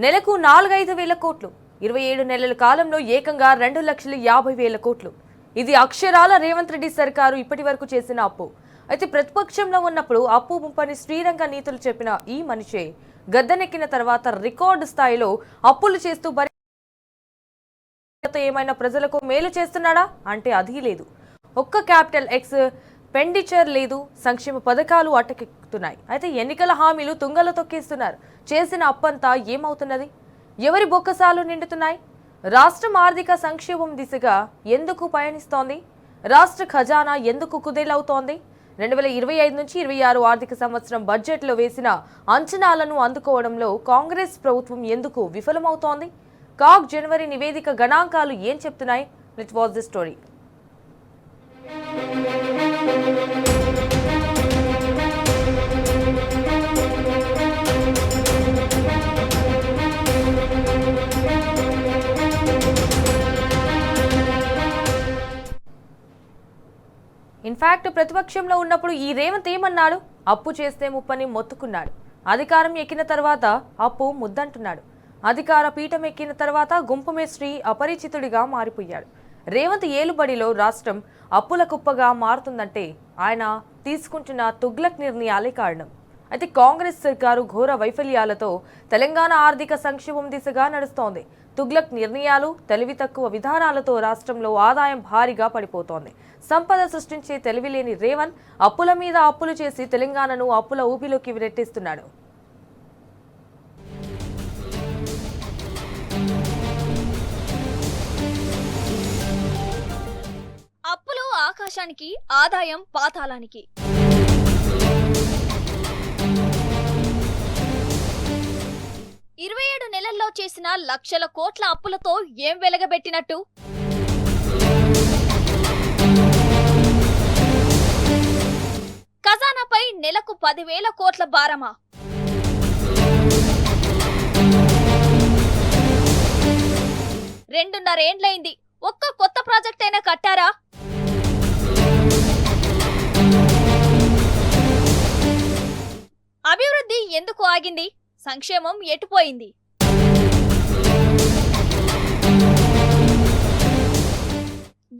నెలకు 4-5 వేల కోట్లు, 27 నెలల కాలంలో ఏకంగా 2,50,000 కోట్లు. ఇది అక్షరాల రేవంత్ రెడ్డి సర్కారు ఇప్పటి వరకు చేసిన అప్పు. అయితే ప్రతిపక్షంలో ఉన్నప్పుడు అప్పు ముప్పని శ్రీరంగ నీతులు చెప్పిన ఈ మనిషే గద్దెనెక్కిన తర్వాత రికార్డు స్థాయిలో అప్పులు చేస్తూ ఏమైనా ప్రజలకు మేలు చేస్తున్నాడా అంటే అది లేదు. ఒక్క క్యాపిటల్ ఎక్స్‌పెండిచర్ లేదు. సంక్షేమ పథకాలు అటకెక్కుతున్నాయి. అయితే ఎన్నికల హామీలు తుంగలో తొక్కేస్తున్నారు. చేసిన అప్పంతా ఏమవుతున్నది? ఎవరి బొక్కసాలు నిండుతున్నాయి? రాష్ట్రం ఆర్థిక సంక్షేమం దిశగా ఎందుకు పయనిస్తోంది? రాష్ట్ర ఖజానా ఎందుకు కుదేలవుతోంది? 2025 నుంచి 26 ఆర్థిక సంవత్సరం బడ్జెట్లో వేసిన అంచనాలను అందుకోవడంలో కాంగ్రెస్ ప్రభుత్వం ఎందుకు విఫలమవుతోంది? కాగ్ జనవరి నివేదిక గణాంకాలు ఏం చెప్తున్నాయి? Let's watch the story. In fact ప్రతిపక్షంలో ఉన్నప్పుడు ఈ రేవంత్ ఏమన్నాడు? అప్పు చేస్తే ముప్పని మొత్తుకున్నాడు. అధికారం ఎక్కిన తర్వాత అప్పు ముద్దంటున్నాడు. అధికార పీఠం ఎక్కిన తర్వాత గుంపుమేశ్రీ అపరిచితుడిగా మారిపోయాడు. రేవంత్ ఏలుబడిలో రాష్ట్రం అప్పుల కుప్పగా మారుతుందంటే ఆయన తీసుకుంటున్న తుగ్లక్ నిర్ణయాలే కారణం. అయితే కాంగ్రెస్ సర్కారు ఘోర వైఫల్యాలతో తెలంగాణ ఆర్థిక సంక్షేమం దిశగా నడుస్తోంది. తుగ్లక్ నిర్ణయాలు, తెలివి తక్కువ విధానాలతో రాష్ట్రంలో ఆదాయం భారీగా పడిపోతోంది. సంపద సృష్టించే తెలివిలేని రేవంత్ అప్పుల మీద అప్పులు చేసి తెలంగాణను అప్పుల ఊపిలోకి నెట్టేస్తున్నాడు. అప్పులు ఆకాశానికి, ఆదాయం పాతాళానికి. ఇరవై 27 నెలల్లో చేసిన లక్షల కోట్ల అప్పులతో ఏం వెలగబెట్టినట్టు? ఖజానాపై నెలకు 10,000 కోట్ల భారమా? రెండున్నరేండ్లైంది. ఒక్క కొత్త ప్రాజెక్ట్ అయినా కట్టారా? అభివృద్ధి ఎందుకు ఆగింది? సంక్షేమం ఎటుపోయింది?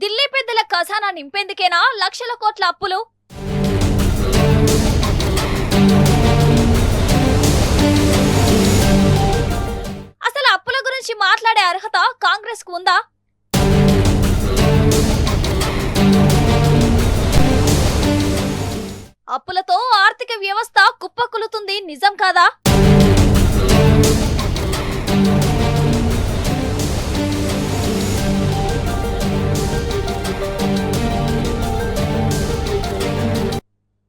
ఢిల్లీ పెద్దల ఖజానా నింపేందుకేనా లక్షల కోట్ల అప్పులు? అసలు అప్పుల గురించి మాట్లాడే అర్హత కాంగ్రెస్ కు ఉందా? అప్పులతో ఆర్థిక వ్యవస్థ కుప్పకూలుతుంది నిజం కాదా?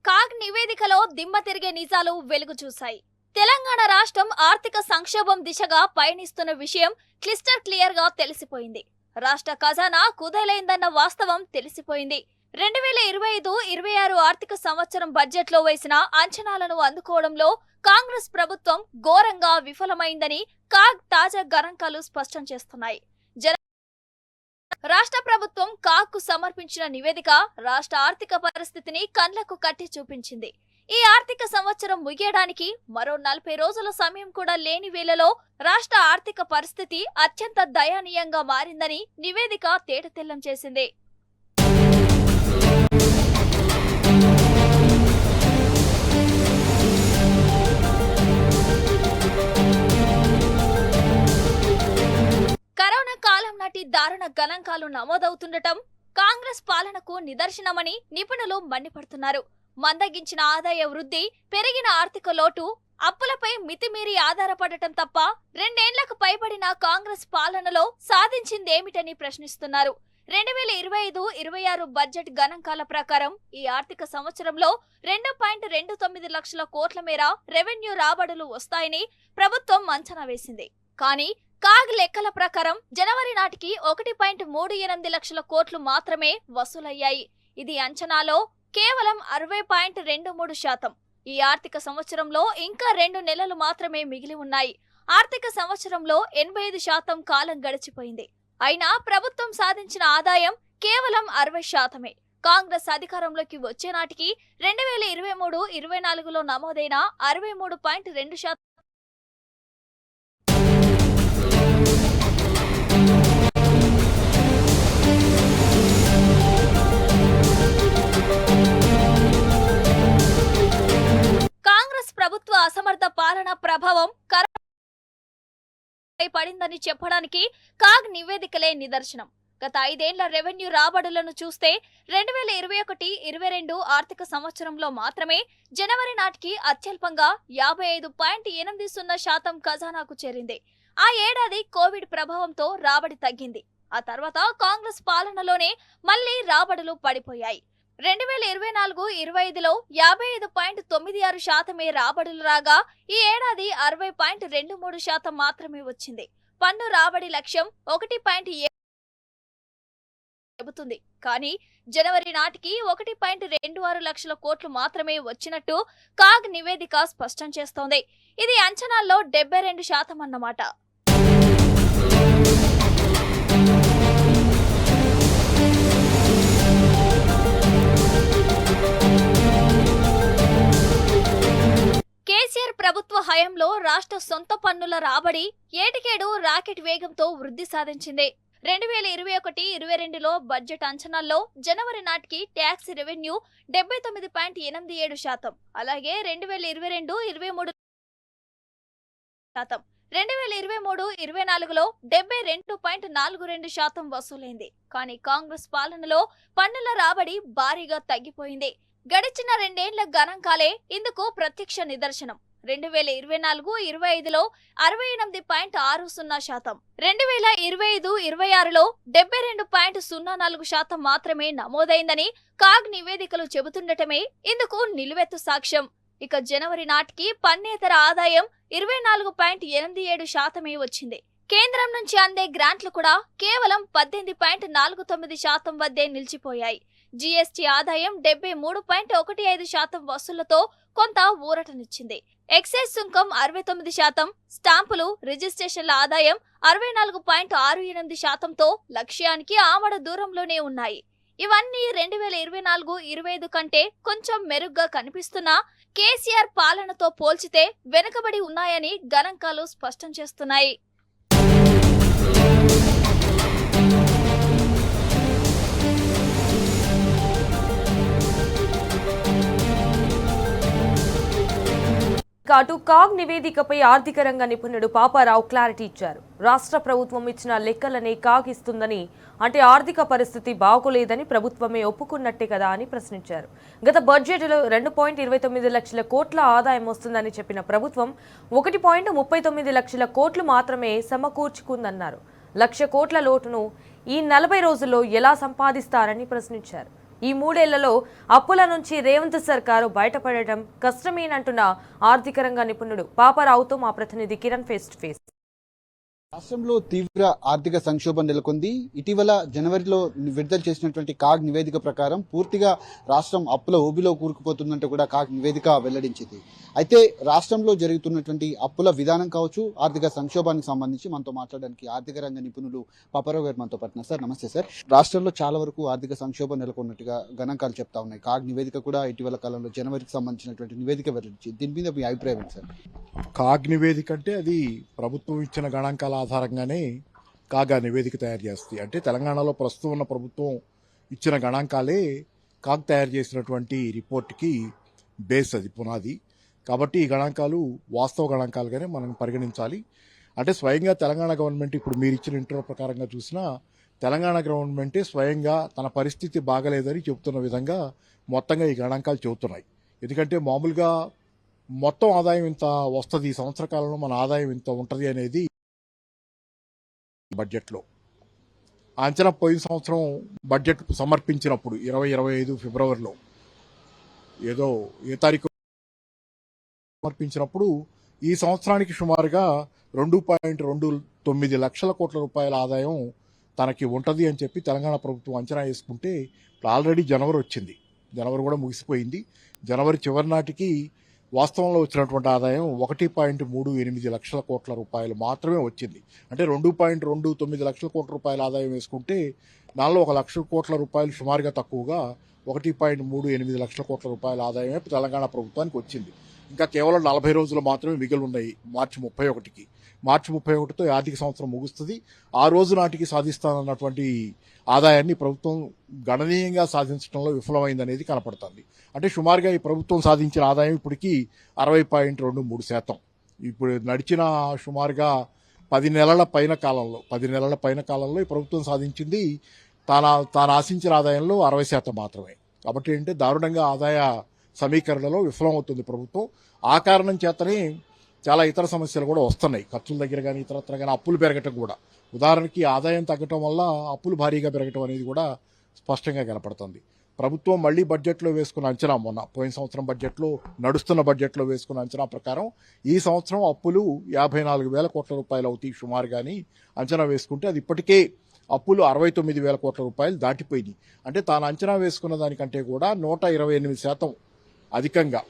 కాగ్ నివేదికలో దిమ్మ తిరిగే నిజాలు వెలుగు చూశాయి. తెలంగాణ రాష్ట్రం ఆర్థిక సంక్షోభం దిశగా పయనిస్తున్న విషయం క్లియర్ గా తెలిసిపోయింది. రాష్ట్ర ఖజానా కుదేలైందన్న వాస్తవం తెలిసిపోయింది. 2025-26 ఆర్థిక సంవత్సరం బడ్జెట్లో వేసిన అంచనాలను అందుకోవడంలో కాంగ్రెస్ ప్రభుత్వం ఘోరంగా విఫలమైందని కాగ్ తాజా గణాంకాలు స్పష్టం చేస్తున్నాయి. రాష్ట్ర ప్రభుత్వం కాగ్ కు సమర్పించిన నివేదిక రాష్ట్ర ఆర్థిక పరిస్థితిని కళ్లకు కట్టి చూపించింది. ఈ ఆర్థిక సంవత్సరం ముగియడానికి మరో 40 రోజుల సమయం కూడా లేని వేళలో రాష్ట్ర ఆర్థిక పరిస్థితి అత్యంత దయనీయంగా మారిందని నివేదిక తేటతెల్లం చేసింది. కరోనా కాలం నాటి దారుణ గణాంకాలు నమోదవుతుండటం కాంగ్రెస్ పాలనకు నిదర్శనమని నిపుణులు మండిపడుతున్నారు. మందగించిన ఆదాయ వృద్ధి, పెరిగిన ఆర్థిక లోటు, అప్పులపై మితిమీరి ఆధారపడటం తప్ప 2 ఏళ్లకు పైబడిన కాంగ్రెస్ పాలనలో సాధించిందేమిటని ప్రశ్నిస్తున్నారు. 2025-26 బడ్జెట్ గణాంకాల ప్రకారం ఈ ఆర్థిక సంవత్సరంలో 2.29 లక్షల కోట్ల మేర రెవెన్యూ రాబడులు వస్తాయని ప్రభుత్వం అంచనా వేసింది. కానీ కాగ్ లెక్కల ప్రకారం జనవరి నాటికి 1.38 లక్షల కోట్లు మాత్రమే వసూలయ్యాయి. ఇది అంచనాలో కేవలం 60.23%. ఈ ఆర్థిక సంవత్సరంలో ఇంకా 2 నెలలు మాత్రమే మిగిలి ఉన్నాయి. ఆర్థిక సంవత్సరంలో 85% కాలం గడిచిపోయింది. అయినా ప్రభుత్వం సాధించిన ఆదాయం కేవలం 60%. కాంగ్రెస్ అధికారంలోకి వచ్చే నాటికి 2023-24లో నమోదైన 63.2% పడిందని చెప్పడానికి కాగ్ నివేదికలే నిదర్శనం. గత 5 ఏళ్ల రెవెన్యూ రాబడులను చూస్తే 2021-22 ఆర్థిక సంవత్సరంలో మాత్రమే జనవరి నాటికి అత్యల్పంగా 55.80% ఖజానాకు చేరింది. ఆ ఏడాది కోవిడ్ ప్రభావంతో రాబడి తగ్గింది. ఆ తర్వాత కాంగ్రెస్ పాలనలోనే మళ్లీ రాబడులు పడిపోయాయి. 2024-25లో 55.96% రాబడులు రాగా ఈ ఏడాది 60.23% మాత్రమే వచ్చింది. పన్ను రాబడి లక్ష్యం 1.7 చెబుతుంది. కానీ జనవరి నాటికి 1.26 లక్షల కోట్లు మాత్రమే వచ్చినట్టు కాగ్ నివేదిక స్పష్టం చేస్తోంది. ఇది అంచనాల్లో 72% అన్నమాట. కేసీఆర్ ప్రభుత్వ హయాంలో రాష్ట్ర సొంత పన్నుల రాబడి ఏటికేడు రాకెట్ వేగంతో వృద్ధి సాధించింది. 2021-22లో బడ్జెట్ అంచనాల్లో జనవరి నాటికి ట్యాక్స్ రెవెన్యూ 79.87%, అలాగే 2022-23 2023-24లో 72.42% వసూలైంది. కానీ కాంగ్రెస్ పాలనలో పన్నుల రాబడి భారీగా తగ్గిపోయింది. గడిచిన 2 ఏళ్ల గణాంకాలే ఇందుకు ప్రత్యక్ష నిదర్శనం. 2024-25లో 68.60%, 2025-26లో 72.04% మాత్రమే నమోదైందని కాగ్ నివేదికలు చెబుతుండటమే ఇందుకు నిలువెత్తు సాక్ష్యం. ఇక జనవరి నాటికి పన్నేతర ఆదాయం 24.87% వచ్చింది. కేంద్రం నుంచి అందే గ్రాంట్లు కూడా కేవలం 18.49% వద్దే నిలిచిపోయాయి. జీఎస్టీ ఆదాయం 73.15% వసూళ్లతో కొంత ఊరటనిచ్చింది. ఎక్సైజ్ సుంకం 69%, స్టాంపులు రిజిస్ట్రేషన్ల ఆదాయం 64.68%తో లక్ష్యానికి ఆమడ దూరంలోనే ఉన్నాయి. ఇవన్నీ 2024-25 కంటే కొంచెం మెరుగ్గా కనిపిస్తున్నా కేసీఆర్ పాలనతో పోల్చితే వెనుకబడి ఉన్నాయని గణాంకాలు స్పష్టం చేస్తున్నాయి. అటు కాగ్ నివేదికపై ఆర్థిక రంగ నిపుణుడు పాపారావు క్లారిటీ ఇచ్చారు. రాష్ట్ర ప్రభుత్వం ఇచ్చిన లెక్కలనే కాగ్ ఇస్తుందని, అంటే ఆర్థిక పరిస్థితి బాగోలేదని ప్రభుత్వమే ఒప్పుకున్నట్టే కదా అని ప్రశ్నించారు. గత బడ్జెట్లో 2.29 లక్షల కోట్ల ఆదాయం వస్తుందని చెప్పిన ప్రభుత్వం 1.39 లక్షల కోట్లు మాత్రమే సమకూర్చుకుందన్నారు. 1,00,000 కోట్ల లోటును ఈ 40 రోజుల్లో ఎలా సంపాదిస్తారని ప్రశ్నించారు. ఈ 3 ఏళ్లలో అప్పుల నుంచి రేవంత్ సర్కారు బయటపడటం కష్టమేనంటున్న ఆర్థిక రంగ నిపుణుడు పాపారావుతో మా ప్రతినిధి కిరణ్ ఫేస్ టు ఫేస్. రాష్ట్రంలో తీవ్ర ఆర్థిక సంక్షోభం నెలకొంది. ఇటీవల జనవరిలో విడుదల చేసినటువంటి కాగ్ నివేదిక ప్రకారం పూర్తిగా రాష్ట్రం అప్పుల ఊబిలో కూరుకుపోతుందంటూ కూడా కాగ్ నివేదిక వెల్లడించింది. అయితే రాష్ట్రంలో జరుగుతున్నటువంటి అప్పుల విధానం కావచ్చు, ఆర్థిక సంక్షోభానికి సంబంధించి మనతో మాట్లాడడానికి ఆర్థిక రంగ నిపుణులు పాపారావు గారు మనతో పడుతున్నారు. సార్ నమస్తే సార్. రాష్ట్రంలో చాలా వరకు ఆర్థిక సంక్షోభం నెలకొన్నట్టుగా గణాంకాలు చెప్తా ఉన్నాయి. కాగ్ నివేదిక కూడా ఇటీవల కాలంలో జనవరికి సంబంధించినటువంటి నివేదిక వెల్లడించింది. దీని మీద మీ అభిప్రాయం ఏంటి సార్? కాగ్ నివేదిక అంటే అది ప్రభుత్వం ఇచ్చిన గణాంకాల ఆధారంగానే కాగ్ నివేదిక తయారు చేస్తుంది. అంటే తెలంగాణలో ప్రస్తుతం ఉన్న ప్రభుత్వం ఇచ్చిన గణాంకాలే కాగ్ తయారు చేసినటువంటి రిపోర్ట్కి బేస్, అది పునాది. కాబట్టి ఈ గణాంకాలు వాస్తవ గణాంకాలుగానే మనం పరిగణించాలి. అంటే స్వయంగా తెలంగాణ గవర్నమెంట్, ఇప్పుడు మీరు ఇచ్చిన ఇంటర్వ్యూ ప్రకారంగా చూసినా తెలంగాణ గవర్నమెంటే స్వయంగా తన పరిస్థితి బాగలేదని చెబుతున్న విధంగా మొత్తంగా ఈ గణాంకాలు చెబుతున్నాయి. ఎందుకంటే మామూలుగా మొత్తం ఆదాయం ఇంత వస్తుంది, ఈ సంవత్సర కాలంలో మన ఆదాయం ఇంత ఉంటుంది అనేది బడ్జెట్లో అంచనా పోయిన సంవత్సరం బడ్జెట్ సమర్పించినప్పుడు 2025 ఫిబ్రవరిలో ఏదో ఏ తారీఖు సమర్పించినప్పుడు ఈ సంవత్సరానికి సుమారుగా 2.29 లక్షల కోట్ల రూపాయల ఆదాయం తనకి ఉంటుంది అని చెప్పి తెలంగాణ ప్రభుత్వం అంచనా వేసుకుంటే ఆల్రెడీ జనవరి వచ్చింది, జనవరి కూడా ముగిసిపోయింది. జనవరి చివరి నాటికి వాస్తవంలో వచ్చినటువంటి ఆదాయం 1.38 లక్షల కోట్ల రూపాయలు మాత్రమే వచ్చింది. అంటే 2.29 లక్షల కోట్ల రూపాయల ఆదాయం వేసుకుంటే దానిలో 1,00,000 కోట్ల రూపాయలు సుమారుగా తక్కువగా 1.38 లక్షల కోట్ల రూపాయల ఆదాయమే తెలంగాణ ప్రభుత్వానికి వచ్చింది. ఇంకా కేవలం 40 రోజులు మాత్రమే మిగిలి ఉన్నాయి. మార్చి 31తో ఆర్థిక సంవత్సరం ముగుస్తుంది. ఆ రోజు నాటికి సాధిస్తానన్నటువంటి ఆదాయాన్ని ప్రభుత్వం గణనీయంగా సాధించడంలో విఫలమైందనేది కనపడుతుంది. అంటే సుమారుగా ఈ ప్రభుత్వం సాధించిన ఆదాయం ఇప్పటికీ 60.23%. ఇప్పుడు నడిచిన సుమారుగా 10 నెలల పైన కాలంలో ఈ ప్రభుత్వం సాధించింది తాను ఆశించిన ఆదాయంలో 60% మాత్రమే. కాబట్టి ఏంటంటే దారుణంగా ఆదాయ సమీకరణలో విఫలమవుతుంది ప్రభుత్వం. ఆ కారణం చేతనే చాలా ఇతర సమస్యలు కూడా వస్తున్నాయి. ఖర్చుల దగ్గర కానీ ఇతరత్ర కానీ అప్పులు పెరగటం కూడా. ఉదాహరణకి ఆదాయం తగ్గటం వల్ల అప్పులు భారీగా పెరగటం అనేది కూడా స్పష్టంగా కనపడుతుంది. ప్రభుత్వం మళ్లీ బడ్జెట్లో వేసుకున్న అంచనా, మొన్న పోయిన సంవత్సరం బడ్జెట్లో, నడుస్తున్న బడ్జెట్లో వేసుకున్న అంచనా ప్రకారం ఈ సంవత్సరం అప్పులు 54,000 కోట్ల రూపాయలు అవుతాయి సుమారుగాని అంచనా వేసుకుంటే, అది ఇప్పటికే అప్పులు 69,000 కోట్ల రూపాయలు దాటిపోయింది. అంటే తాను అంచనా వేసుకున్న దానికంటే కూడా 128% అధికంగా,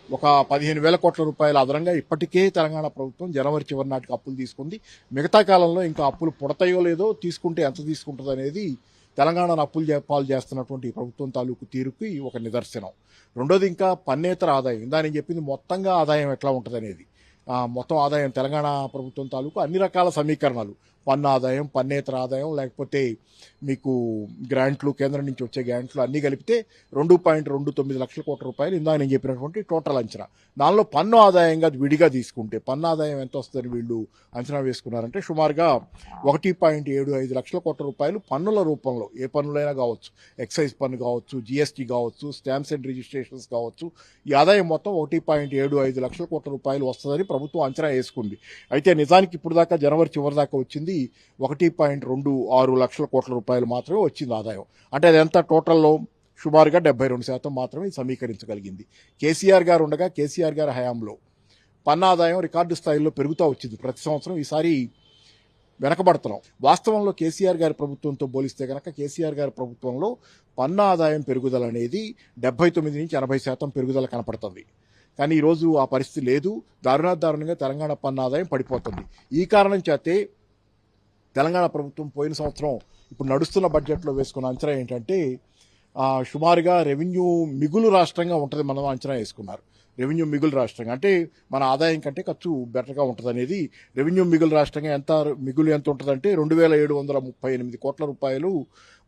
ఒక 15,000 కోట్ల రూపాయల అదనంగా ఇప్పటికే తెలంగాణ ప్రభుత్వం జనవరి చివరి నాటికి అప్పులు తీసుకుంది. మిగతా కాలంలో ఇంకా అప్పులు పుడతాయో లేదో, తీసుకుంటే ఎంత తీసుకుంటుంది అనేది తెలంగాణను అప్పులు పాలు చేస్తున్నటువంటి ప్రభుత్వం తాలూకు తీరుకి ఒక నిదర్శనం. రెండోది ఇంకా పన్నేతర ఆదాయం. ఇందా నేను చెప్పింది మొత్తంగా ఆదాయం ఎట్లా ఉంటుంది అనేది. మొత్తం ఆదాయం తెలంగాణ ప్రభుత్వం తాలూకు అన్ని రకాల సమీకరణాలు, పన్ను ఆదాయం, పన్నేతర ఆదాయం, లేకపోతే మీకు గ్రాంట్లు, కేంద్రం నుంచి వచ్చే గ్రాంట్లు అన్నీ కలిపితే 2.29 లక్షల కోట్ల రూపాయలు ఇందాక నేను చెప్పినటువంటి టోటల్ అంచనా. దానిలో పన్ను ఆదాయంగా విడిగా తీసుకుంటే పన్ను ఆదాయం ఎంత వస్తుందని వీళ్ళు అంచనా వేసుకున్నారంటే సుమారుగా 1.75 లక్షల కోట్ల రూపాయలు పన్నుల రూపంలో, ఏ పన్నులైనా కావచ్చు, ఎక్సైజ్ పన్ను కావచ్చు, జీఎస్టీ కావచ్చు, స్టాంప్స్ అండ్ రిజిస్ట్రేషన్స్ కావచ్చు, ఈ ఆదాయం మొత్తం 1.75 లక్షల కోట్ల రూపాయలు వస్తుందని ప్రభుత్వం అంచనా వేసుకుంది. అయితే నిజానికి ఇప్పుడు దాకా జనవరి చివరి దాకా వచ్చింది 1.26 లక్షల కోట్ల రూపాయలు మాత్రమే వచ్చింది ఆదాయం. అంటే అది ఎంత టోటల్లో సుమారుగా 72% మాత్రమే సమీకరించగలిగింది. కేసీఆర్ గారు ఉండగా, కేసీఆర్ గారి హయాంలో పన్ను ఆదాయం రికార్డు స్థాయిలో పెరుగుతూ వచ్చింది ప్రతి సంవత్సరం. ఈసారి వెనకబడుతున్నాం. వాస్తవంలో కేసీఆర్ గారి ప్రభుత్వంతో పోలిస్తే కనుక కేసీఆర్ గారి ప్రభుత్వంలో పన్ను ఆదాయం పెరుగుదల అనేది 79 నుంచి 80% పెరుగుదల కనపడుతుంది. కానీ ఈరోజు ఆ పరిస్థితి లేదు. దారుణంగా తెలంగాణ పన్ను ఆదాయం పడిపోతుంది. ఈ కారణం చేతే తెలంగాణ ప్రభుత్వం పోయిన సంవత్సరం ఇప్పుడు నడుస్తున్న బడ్జెట్లో వేసుకున్న అంచనా ఏంటంటే సుమారుగా రెవెన్యూ మిగులు రాష్ట్రంగా ఉంటుంది మనం అంచనా వేసుకున్నారు. రెవెన్యూ మిగులు రాష్ట్రంగా అంటే మన ఆదాయం కంటే ఖర్చు బెటర్గా ఉంటుంది అనేది. రెవెన్యూ మిగులు రాష్ట్రంగా మిగులు ఎంత ఉంటుందంటే 2,738 కోట్ల రూపాయలు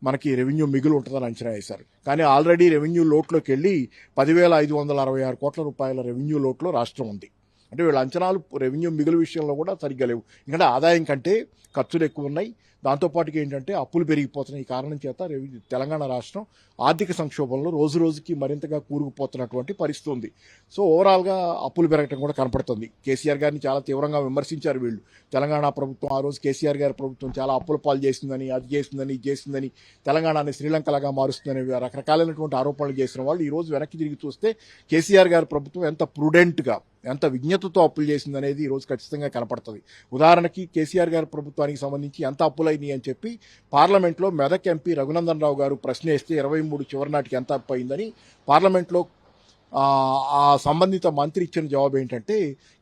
మనకి రెవెన్యూ మిగులు ఉంటుందని అంచనా వేశారు. కానీ ఆల్రెడీ రెవెన్యూ లోట్లో వెళ్ళి 10,566 కోట్ల రూపాయల రెవెన్యూ లోట్లో రాష్ట్రం ఉంది. అంటే వీళ్ళ అంచనాలు రెవెన్యూ మిగులు విషయంలో కూడా సరిగ్గా లేవు. ఎందుకంటే ఆదాయం కంటే ఖర్చులు ఎక్కువ ఉన్నాయి. దాంతోపాటుగా ఏంటంటే అప్పులు పెరిగిపోతున్నాయి. ఈ కారణం చేత తెలంగాణ రాష్ట్రం ఆర్థిక సంక్షోభంలో రోజు రోజుకి మరింతగా కూరుకుపోతున్నటువంటి పరిస్థితి ఉంది. సో ఓవరాల్గా అప్పులు పెరగటం కూడా కనపడుతుంది. కేసీఆర్ గారిని చాలా తీవ్రంగా విమర్శించారు వీళ్ళు. తెలంగాణ ప్రభుత్వం ఆ రోజు కేసీఆర్ గారి ప్రభుత్వం చాలా అప్పుల పాలు చేసిందని, అది చేసిందని, ఇది చేసిందని, తెలంగాణని శ్రీలంకలాగా మారుస్తుందని రకరకాలైనటువంటి ఆరోపణలు చేసిన వాళ్ళు ఈ రోజు వెనక్కి తిరిగి చూస్తే కేసీఆర్ గారి ప్రభుత్వం ఎంత ప్రుడెంట్గా, ఎంత విజ్ఞతతో అప్పులు చేసిందనేది ఈ రోజు ఖచ్చితంగా కనపడుతుంది. ఉదాహరణకి కేసీఆర్ గారి ప్రభుత్వానికి సంబంధించి ఎంత అప్పులైనాయి అని చెప్పి పార్లమెంట్లో మెదక్ ఎంపీ రఘునందన్ రావు గారు ప్రశ్న వేస్తే 23 చివరి నాటికి ఎంత అప్పు అయిందని పార్లమెంట్లో ఆ సంబంధిత మంత్రి ఇచ్చిన జవాబు ఏంటంటే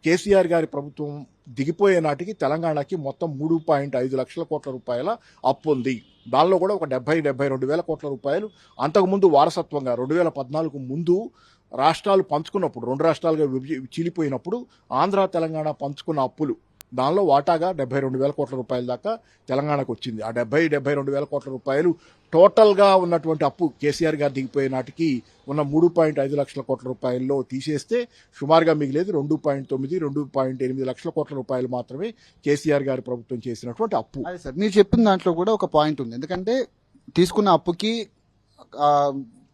కేసీఆర్ గారి ప్రభుత్వం దిగిపోయే నాటికి తెలంగాణకి మొత్తం 3.5 లక్షల కోట్ల రూపాయల అప్పు ఉంది. దానిలో కూడా ఒక 72 వేల కోట్ల రూపాయలు అంతకుముందు వారసత్వంగా 2014 ముందు రాష్ట్రాలు పంచుకున్నప్పుడు, 2 రాష్ట్రాలుగా చీలిపోయినప్పుడు ఆంధ్ర తెలంగాణ పంచుకున్న అప్పులు, దానిలో వాటాగా 72 వేల కోట్ల రూపాయల దాకా తెలంగాణకు వచ్చింది. ఆ 72 వేల కోట్ల రూపాయలు టోటల్గా ఉన్నటువంటి అప్పు కేసీఆర్ గారు దిగిపోయే నాటికి ఉన్న 3.5 లక్షల కోట్ల రూపాయల్లో తీసేస్తే సుమారుగా మిగిలేదు 2.8 లక్షల కోట్ల రూపాయలు మాత్రమే కేసీఆర్ గారి ప్రభుత్వం చేసినటువంటి అప్పు. అదే సార్, మీరు చెప్పిన దాంట్లో కూడా ఒక పాయింట్ ఉంది. ఎందుకంటే తీసుకున్న అప్పుకి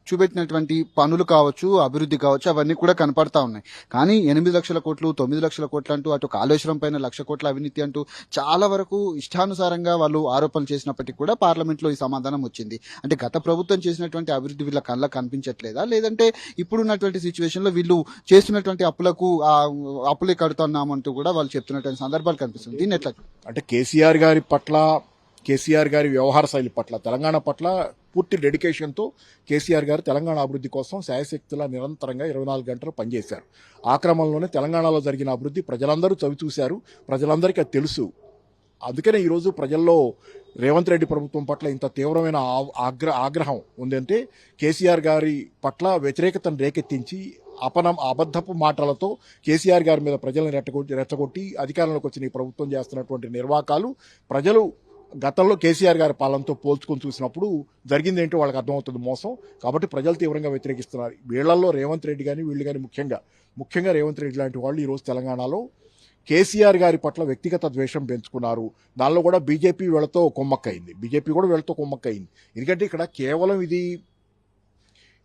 చూపెట్టినటువంటి పనులు కావచ్చు, అభివృద్ధి కావచ్చు, అవన్నీ కూడా కనపడతా ఉన్నాయి. కానీ 8 లక్షల కోట్లు, 9 లక్షల కోట్లు అంటూ, అటు కాళేశ్వరం పైన 1,00,000 కోట్ల అవినీతి అంటూ చాలా వరకు ఇష్టానుసారంగా వాళ్ళు ఆరోపణలు చేసినప్పటికీ కూడా పార్లమెంట్లో ఈ సమాధానం వచ్చింది. అంటే గత ప్రభుత్వం చేసినటువంటి అభివృద్ధి వీళ్ళ కళ్ళకు కనిపించట్లేదా, లేదంటే ఇప్పుడున్నటువంటి సిచ్యువేషన్ లో వీళ్ళు చేస్తున్నటువంటి అప్పులే కడుతున్నామంటూ కూడా వాళ్ళు చెప్తున్నటువంటి సందర్భాలు కనిపిస్తుంది. దీన్ని ఎట్లా అంటే కేసీఆర్ గారి పట్ల, కేసీఆర్ గారి వ్యవహార శైలి పట్ల, తెలంగాణ పట్ల పూర్తి డెడికేషన్తో కేసీఆర్ గారు తెలంగాణ అభివృద్ధి కోసం శాయశక్తులా నిరంతరంగా 24 గంటలు పనిచేశారు. ఆ క్రమంలోనే తెలంగాణలో జరిగిన అభివృద్ధి ప్రజలందరూ చవిచూశారు. ప్రజలందరికీ అది తెలుసు. అందుకనే ఈరోజు ప్రజల్లో రేవంత్ రెడ్డి ప్రభుత్వం పట్ల ఇంత తీవ్రమైన ఆగ్రహం ఉందంటే కేసీఆర్ గారి పట్ల వ్యతిరేకతను రేకెత్తించి అబద్ధపు మాటలతో కేసీఆర్ గారి మీద ప్రజలను రెచ్చగొట్టి అధికారంలోకి వచ్చిన ఈ ప్రభుత్వం చేస్తున్నటువంటి నిర్వాకాలు ప్రజలు గతంలో కేసీఆర్ గారి పాలనతో పోల్చుకొని చూసినప్పుడు జరిగింది ఏంటో వాళ్ళకి అర్థమవుతుంది మోసం. కాబట్టి ప్రజలు తీవ్రంగా వ్యతిరేకిస్తున్నారు. వీళ్లలో రేవంత్ రెడ్డి కానీ వీళ్ళు కానీ ముఖ్యంగా రేవంత్ రెడ్డి లాంటి వాళ్ళు ఈరోజు తెలంగాణలో కేసీఆర్ గారి పట్ల వ్యక్తిగత ద్వేషం పెంచుకున్నారు. దానిలో కూడా బీజేపీ వీళ్ళతో కొమ్మక్కయింది. బీజేపీ కూడా వీళ్ళతో కొమ్మక్కయింది. ఎందుకంటే ఇక్కడ కేవలం ఇది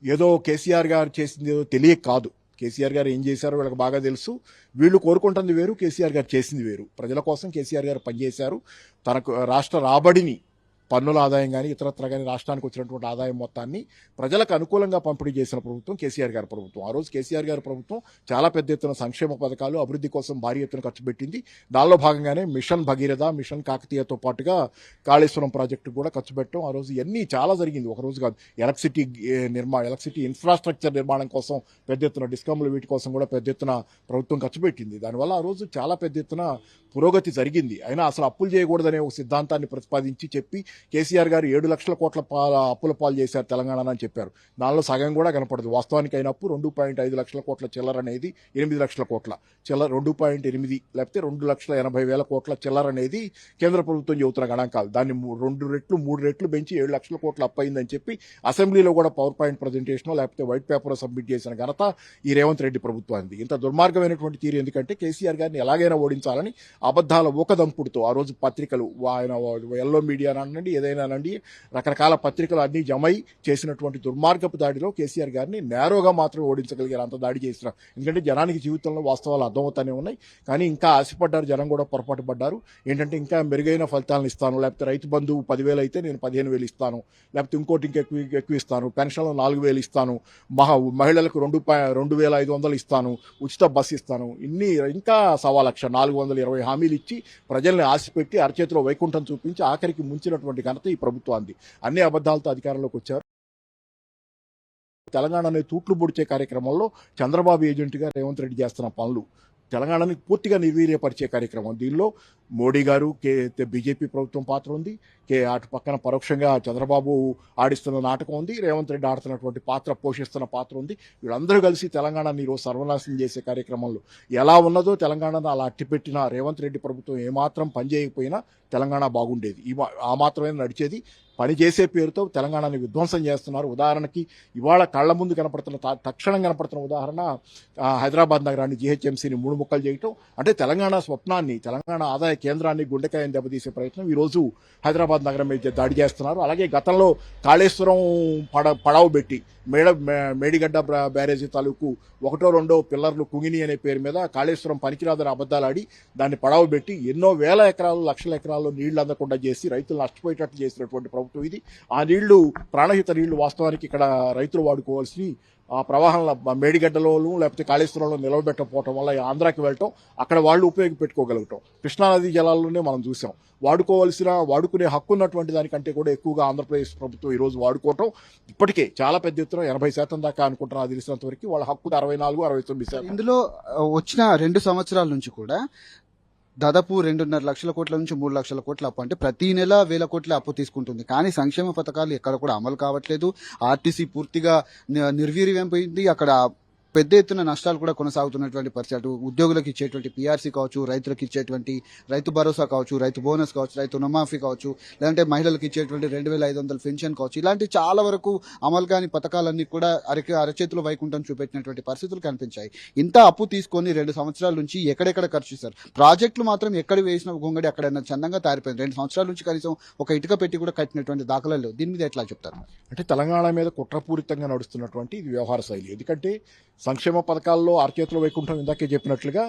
ఏదో కేసీఆర్ గారు చేసింది ఏదో తెలియక కాదు. కేసీఆర్ గారు ఏం చేశారో వీళ్ళకి బాగా తెలుసు. వీళ్ళు కోరుకుంటుంది వేరు, కేసీఆర్ గారు చేసింది వేరు. ప్రజల కోసం కేసీఆర్ గారు పనిచేశారు. తనకు రాష్ట్ర రాబడిని, పన్నుల ఆదాయం కానీ ఇతరత్ర కానీ రాష్ట్రానికి వచ్చినటువంటి ఆదాయం మొత్తాన్ని ప్రజలకు అనుకూలంగా పంపిణీ చేసిన ప్రభుత్వం కేసీఆర్ గారి ప్రభుత్వం. ఆ రోజు కేసీఆర్ గారి ప్రభుత్వం చాలా పెద్ద ఎత్తున సంక్షేమ పథకాలు, అభివృద్ధి కోసం భారీ ఎత్తున ఖర్చు పెట్టింది. దానిలో భాగంగానే మిషన్ భగీరథ, మిషన్ కాకతీయతో పాటుగా కాళేశ్వరం ప్రాజెక్టు కూడా ఖర్చు పెట్టడం. ఆ రోజు ఇవన్నీ చాలా జరిగింది. ఒక రోజు కాదు. ఎలక్ట్రిసిటీ ఇన్ఫ్రాస్ట్రక్చర్ నిర్మాణం కోసం పెద్ద ఎత్తున, డిస్కమ్లు వీటి కోసం కూడా పెద్ద ఎత్తున ప్రభుత్వం ఖర్చు పెట్టింది. దానివల్ల ఆ రోజు చాలా పెద్ద ఎత్తున పురోగతి జరిగింది. అయినా అసలు అప్పులు చేయకూడదనే ఒక సిద్ధాంతాన్ని ప్రతిపాదించి చెప్పి కేసీఆర్ గారు 7 లక్షల కోట్ల అప్పుల పాలు చేశారు తెలంగాణ అని చెప్పారు. దానిలో సగం కూడా కనపడదు. వాస్తవానికి అయినప్పుడు 2.5 లక్షల కోట్ల చిల్లర అనేది 8 లక్షల కోట్ల చిల్లర, 2.8 లేకపోతే 2,80,000 కోట్ల చిల్లర అనేది కేంద్ర ప్రభుత్వం చెబుతున్న గణాంకాలు. దాన్ని 2 రెట్లు 3 రెట్లు పెంచి 7 లక్షల కోట్ల అప్పు అయిందని చెప్పి అసెంబ్లీలో కూడా పవర్ పాయింట్ ప్రజెంటేషన్ లేకపోతే వైట్ పేపర్ సబ్మిట్ చేసిన ఘనత ఈ రేవంత్ రెడ్డి ప్రభుత్వానికి. ఇంత దుర్మార్గమైనటువంటి తీరు ఎందుకంటే కేసీఆర్ గారిని ఎలాగైనా ఓడించాలని అబద్ధాల ఊకదంపుడుతో ఆ రోజు పత్రికలు, ఆయన ఎల్లో మీడియా అనండి, ఏదైనా అనండి, రకరకాల పత్రికలు అన్ని జమై చేసినటువంటి దుర్మార్గపు దాడిలో కేసీఆర్ గారిని నేరోగా మాత్రమే ఓడించగలిగారు. అంత దాడి చేసిన. ఎందుకంటే జనానికి జీవితంలో వాస్తవాలు అర్థమవుతానే ఉన్నాయి. కానీ ఇంకా ఆశపడ్డారు జనం, కూడా పొరపాటు పడ్డారు. ఏంటంటే ఇంకా మెరుగైన ఫలితాలను ఇస్తాను, లేకపోతే రైతు బంధువు 10,000 అయితే నేను 15,000 ఇస్తాను, లేకపోతే ఇంకోటి ఎక్కువ ఇస్తాను, పెన్షన్లు 4,000 ఇస్తాను, మహిళలకు 2,500 ఇస్తాను, ఉచిత బస్సు ఇస్తాను, ఇన్ని ఇంకా 1,20,420 హామీలు ఇచ్చి ప్రజల్ని ఆశపెట్టి అరచేతిలో వైకుంఠం చూపించి ఆఖరికి ముంచినటువంటి ఘనత ఈ ప్రభుత్వాన్ని. అన్ని అబద్ధాలతో అధికారంలోకి వచ్చారు. తెలంగాణని తూట్లు పొడిచే కార్యక్రమంలో చంద్రబాబు ఏజెంట్గా రేవంత్ రెడ్డి చేస్తున్న పనులు, తెలంగాణని పూర్తిగా నిర్వీర్యపరిచే కార్యక్రమం. దీనిలో మోడీ గారు, బీజేపీ ప్రభుత్వం పాత్ర ఉంది. అటు పక్కన పరోక్షంగా చంద్రబాబు ఆడిస్తున్న నాటకం ఉంది. రేవంత్ రెడ్డి ఆడుతున్నటువంటి పాత్ర, పోషిస్తున్న పాత్ర ఉంది. వీళ్ళందరూ కలిసి తెలంగాణని ఈరోజు సర్వనాశనం చేసే కార్యక్రమంలో ఎలా ఉన్నదో తెలంగాణను అలా అట్టిపెట్టిన రేవంత్ రెడ్డి ప్రభుత్వం ఏమాత్రం పనిచేయకపోయినా తెలంగాణ బాగుండేది. ఆ మాత్రమే నడిచేది. పని చేసే పేరుతో తెలంగాణని విధ్వంసం చేస్తున్నారు. ఉదాహరణకి ఇవాళ కళ్ల ముందు తక్షణం కనపడుతున్న ఉదాహరణ హైదరాబాద్ నగరాన్ని, జీహెచ్ఎంసీని 3 ముక్కలు చేయటం. అంటే తెలంగాణ స్వప్నాన్ని, తెలంగాణ ఆదాయ కేంద్రాన్ని గుండెకాయని దెబ్బతీసే ప్రయత్నం ఈరోజు హైదరాబాద్ నగరం మీద దాడి చేస్తున్నారు. అలాగే గతంలో కాళేశ్వరం పడవ పెట్టి మేడిగడ్డ బ్యారేజీ తాలూకు 1-2 పిల్లర్లు కుంగిని అనే పేరు మీద కాళేశ్వరం పనికిరాదని అబద్దాలాడి దాన్ని పడవ పెట్టి ఎన్నో వేల ఎకరాలు, లక్షల ఎకరాల్లో నీళ్లు అందకుండా చేసి రైతులు నష్టపోయేటట్లు చేసినటువంటి ప్రభుత్వం ఇది. ఆ నీళ్లు ప్రాణహిత నీళ్లు వాస్తవానికి ఇక్కడ రైతులు వాడుకోవాల్సి ఆ ప్రవాహంలో మేడిగడ్డలోను లేకపోతే కాళేశ్వరంలో నిలవబెట్టకపోవటం వల్ల ఆంధ్రాకి వెళ్ళటం, అక్కడ వాళ్ళు ఉపయోగపెట్టుకోగలగటం. కృష్ణానది జలాల్లోనే మనం చూసాం. వాడుకునే హక్కు ఉన్నటువంటి దానికంటే కూడా ఎక్కువగా ఆంధ్రప్రదేశ్ ప్రభుత్వం ఈరోజు వాడుకోవటం. ఇప్పటికే చాలా పెద్ద ఎత్తున 80% దాకా అనుకుంటున్నా తెలిసినంత వరకు వాళ్ళ హక్కు 64-69%. ఇందులో వచ్చిన 2 సంవత్సరాల నుంచి కూడా దాదాపు 2.5 లక్షల కోట్ల నుంచి 3 లక్షల కోట్ల అప్పు, అంటే ప్రతి నెల 1,000 కోట్ల అప్పు తీసుకుంటుంది. కానీ సంక్షేమ పథకాలు ఎక్కడ కూడా అమలు కావట్లేదు. ఆర్టీసీ పూర్తిగా నిర్వీర్యమైపోయింది. అక్కడ పెద్ద ఎత్తున నష్టాలు కూడా కొనసాగుతున్నటువంటి పరిస్థితి. అటు ఉద్యోగులకు ఇచ్చేటువంటి పీఆర్సీ కావచ్చు, రైతులకు ఇచ్చేటువంటి రైతు భరోసా కావచ్చు, రైతు బోనస్ కావచ్చు, రైతు రుణమాఫీ కావచ్చు, లేదంటే మహిళలకు ఇచ్చేటువంటి 2,500 పెన్షన్ కావచ్చు, ఇలాంటి చాలా వరకు అమలు కాని పథకాలన్నీ కూడా అరచేతిలో వైకుంఠం చూపెట్టినటువంటి పరిస్థితులు కనిపించాయి. ఇంత అప్పు తీసుకొని 2 సంవత్సరాల నుంచి ఎక్కడెక్కడ ఖర్చు చేశారు. ప్రాజెక్టులు మాత్రం ఎక్కడ వేసిన గొంగడి అక్కడైనా చందంగా తయారైపోయింది. 2 సంవత్సరాల నుంచి కనీసం ఒక ఇటుక పెట్టి కూడా కట్టినటువంటి దాఖలాలు లేవు. దీని మీద ఎట్లా చెప్తారు? అంటే తెలంగాణ మీద కుట్రపూరితంగా నడుస్తున్నటువంటి ఇది వ్యవహార శైలి. ఎందుకంటే సంక్షేమ పథకాల్లో అరచేతుల వైకుంఠం ఇందాకే చెప్పినట్లుగా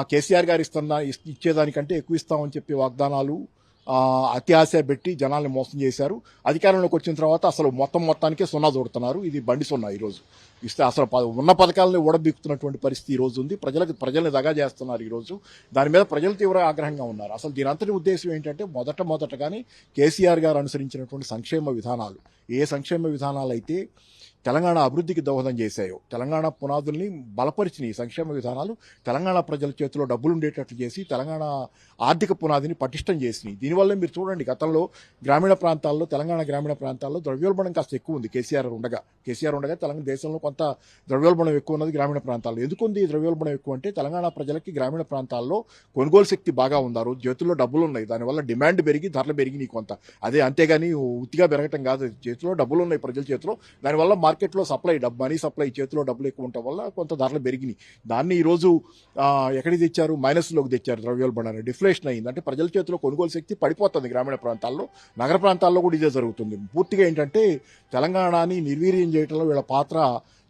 కేసీఆర్ గారు ఇచ్చేదానికంటే ఎక్కువ ఇస్తామని చెప్పి వాగ్దానాలు, అతి ఆశ పెట్టి జనాల్ని మోసం చేశారు. అధికారంలోకి వచ్చిన తర్వాత అసలు మొత్తానికే సున్నా చూడుతున్నారు. ఇది బండి సున్నా. ఈరోజు ఇస్తే అసలు ఉన్న పథకాలని ఊడబిక్కుతున్నటువంటి పరిస్థితి ఈ రోజు ఉంది. ప్రజల్ని దగా చేస్తున్నారు ఈరోజు. దాని మీద ప్రజలు తీవ్ర ఆగ్రహంగా ఉన్నారు. అసలు దీని అంతటి ఉద్దేశం ఏంటంటే మొదటగానే కేసీఆర్ గారు అనుసరించినటువంటి సంక్షేమ విధానాలు, ఏ సంక్షేమ విధానాలు అయితే తెలంగాణ అభివృద్ధికి దోహదం చేశాయో, తెలంగాణ పునాదుల్ని బలపరిచిన సంక్షేమ విధానాలు తెలంగాణ ప్రజల చేతిలో డబ్బులు ఉండేటట్లు చేసి తెలంగాణ ఆర్థిక పునాదిని పటిష్టం చేసినాయి. దీనివల్ల మీరు చూడండి, గతంలో తెలంగాణ గ్రామీణ ప్రాంతాల్లో ద్రవ్యోల్బణం కాస్త ఎక్కువ ఉంది కేసీఆర్ ఉండగా తెలంగాణ దేశంలో కొంత ద్రవ్యోల్బణం ఎక్కువ ఉన్నది గ్రామీణ ప్రాంతాల్లో. ఎందుకుంది ద్రవ్యోల్బణం ఎక్కువ అంటే తెలంగాణ ప్రజలకి గ్రామీణ ప్రాంతాల్లో కొనుగోలు శక్తి బాగా ఉన్నారు, చేతుల్లో డబ్బులు ఉన్నాయి, దానివల్ల డిమాండ్ పెరిగి ధరలు పెరిగినాయి కొంత. అదే అంతేగాని ఉత్తిగా పెరగటం కాదు, చేతిలో డబ్బులు ఉన్నాయి ప్రజల చేతిలో, దానివల్ల మార్కెట్లో సప్లై మనీ సప్లై చేతిలో డబ్బులు ఎక్కువ ఉండటం వల్ల కొంత ధరలు పెరిగినాయి. దాన్ని ఈరోజు ఎక్కడికి తెచ్చారు, మైనస్లోకి తెచ్చారు ద్రవ్యోల్బణాన్ని, డిఫ్లేషన్ అయింది. అంటే ప్రజల చేతిలో కొనుగోలు శక్తి పడిపోతుంది గ్రామీణ ప్రాంతాల్లో. నగర ప్రాంతాల్లో కూడా ఇదే జరుగుతుంది. పూర్తిగా ఏంటంటే తెలంగాణని నిర్వీర్యం చేయడంలో వీళ్ళ పాత్ర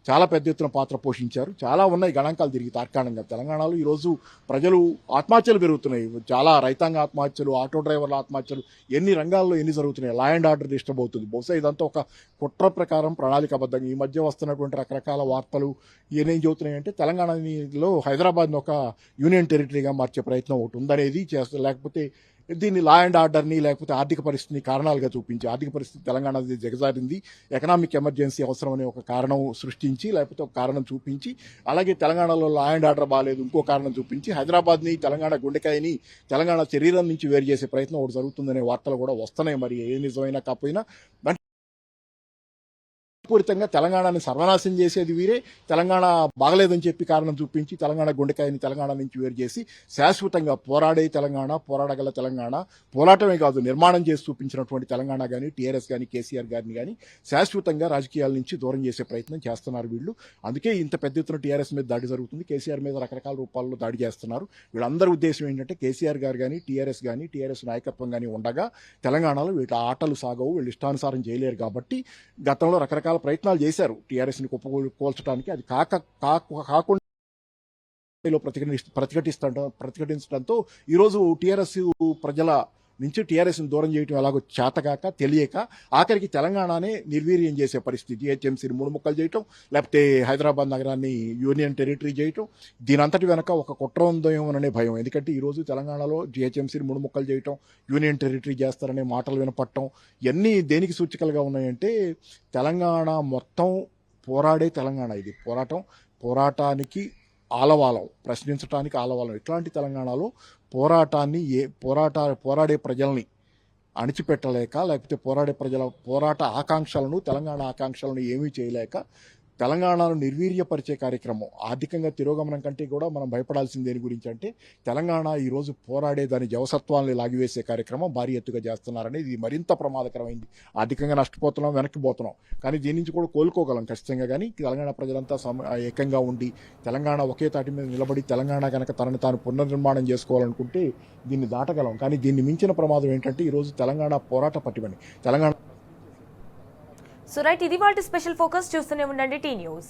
చాలా పెద్ద ఎత్తున పాత్ర పోషించారు. చాలా ఉన్నాయి గణాంకాలు తిరిగి తార్కాణంగా. తెలంగాణలో ఈరోజు ప్రజలు ఆత్మహత్యలు పెరుగుతున్నాయి, చాలా రైతాంగ ఆత్మహత్యలు, ఆటో డ్రైవర్ల ఆత్మహత్యలు, ఎన్ని రంగాల్లో ఎన్ని జరుగుతున్నాయి. లా అండ్ ఆర్డర్ డిస్టర్బ్ అవుతుంది. బహుశా ఇదంతా ఒక కుట్ర ప్రకారం ప్రణాళికాబద్ధంగా ఈ మధ్య వస్తున్నటువంటి రకరకాల వార్తలు ఏమేం చెబుతున్నాయంటే తెలంగాణలో హైదరాబాద్ని ఒక యూనియన్ టెరిటరీగా మార్చే ప్రయత్నం ఒకటి ఉందనేది చేస్తారు. లేకపోతే దీన్ని లా అండ్ ఆర్డర్ని లేకపోతే ఆర్థిక పరిస్థితిని కారణాలుగా చూపించి, ఆర్థిక పరిస్థితి తెలంగాణది దిగజారింది, ఎకనామిక్ ఎమర్జెన్సీ అవసరం అనే ఒక కారణం సృష్టించి లేకపోతే ఒక కారణం చూపించి, అలాగే తెలంగాణలో లా అండ్ ఆర్డర్ బాగాలేదు ఇంకో కారణం చూపించి హైదరాబాద్ని తెలంగాణ గుండెకాయని తెలంగాణ శరీరం నుంచి వేరు చేసే ప్రయత్నం ఒకటి జరుగుతుందనే వార్తలు కూడా వస్తున్నాయి. మరి ఏ నిజమైనా కాకపోయినా పూరితంగా తెలంగాణని సర్వనాశనం చేసేది వీరే, తెలంగాణ బాగలేదని చెప్పి కారణం చూపించి తెలంగాణ గుండెకాయని తెలంగాణ నుంచి వేరు చేసి శాశ్వతంగా పోరాడే తెలంగాణ, పోరాడగల తెలంగాణ, పోరాటమే కాదు నిర్మాణం చేసి చూపించినటువంటి తెలంగాణ కానీ టీఆర్ఎస్ కానీ కేసీఆర్ గారిని కానీ శాశ్వతంగా రాజకీయాల నుంచి దూరం చేసే ప్రయత్నం చేస్తున్నారు వీళ్ళు. అందుకే ఇంత పెద్ద ఎత్తున టీఆర్ఎస్ మీద దాడి జరుగుతుంది, కేసీఆర్ మీద రకరకాల రూపాల్లో దాడి చేస్తున్నారు. వీళ్ళందరి ఉద్దేశం ఏంటంటే కేసీఆర్ గారు కానీ టీఆర్ఎస్ నాయకత్వం కానీ ఉండగా తెలంగాణలో వీళ్ళ ఆటలు సాగవు, వీళ్ళు ఇష్టానుసారం చేయలేరు. కాబట్టి గతంలో రకరకాల ప్రయత్నాలు చేశారు టీఆర్ఎస్ని కుప్పకూల్చడానికి. అది కాకుండా ప్రతిఘటించడంతో ఈరోజు టీఆర్ఎస్ ప్రజల నుంచి టీఆర్ఎస్ని దూరం చేయడం ఎలాగో చేతగాక తెలియక ఆఖరికి తెలంగాణనే నిర్వీర్యం చేసే పరిస్థితి, జిహెచ్ఎంసీని 3 ముక్కలు చేయటం, లేకపోతే హైదరాబాద్ నగరాన్ని యూనియన్ టెరిటరీ చేయటం. దీనంతటి వెనక ఒక కుట్ర ఉందేమోననే భయం. ఎందుకంటే ఈరోజు తెలంగాణలో జిహెచ్ఎంసీని 3 ముక్కలు చేయటం, యూనియన్ టెరిటరీ చేస్తారనే మాటలు వినపడటం ఇవన్నీ దేనికి సూచికలుగా ఉన్నాయంటే తెలంగాణ మొత్తం పోరాడే తెలంగాణ ఇది. పోరాటానికి ఆలవాలం, ప్రశ్నించడానికి ఆలవాలం. ఇట్లాంటి తెలంగాణలో పోరాడే ప్రజల్ని అణిచిపెట్టలేక, లేకపోతే పోరాట ఆకాంక్షలను, తెలంగాణ ఆకాంక్షలను ఏమీ చేయలేక తెలంగాణను నిర్వీర్యపరిచే కార్యక్రమం, ఆర్థికంగా తిరోగమనం కంటే కూడా మనం భయపడాల్సింది దేని గురించి అంటే తెలంగాణ ఈరోజు పోరాడే దాని జవసత్వాన్ని లాగివేసే కార్యక్రమం భారీ ఎత్తుగా చేస్తున్నారని. ఇది మరింత ప్రమాదకరమైంది. ఆర్థికంగా నష్టపోతున్నాం, వెనక్కిపోతున్నాం, కానీ దీని నుంచి కూడా కోలుకోగలం ఖచ్చితంగా. కానీ తెలంగాణ ప్రజలంతా ఏకంగా ఉండి తెలంగాణ ఒకే తాటి మీద నిలబడి తెలంగాణ కనుక తనని తాను పునర్నిర్మాణం చేసుకోవాలనుకుంటే దీన్ని దాటగలం. కానీ దీన్ని మించిన ప్రమాదం ఏంటంటే ఈరోజు తెలంగాణ పోరాట పటిమని తెలంగాణ. సో రైట్, ఇది వాటి స్పెషల్ ఫోకస్. చూస్తూనే ఉండండి టీ న్యూస్.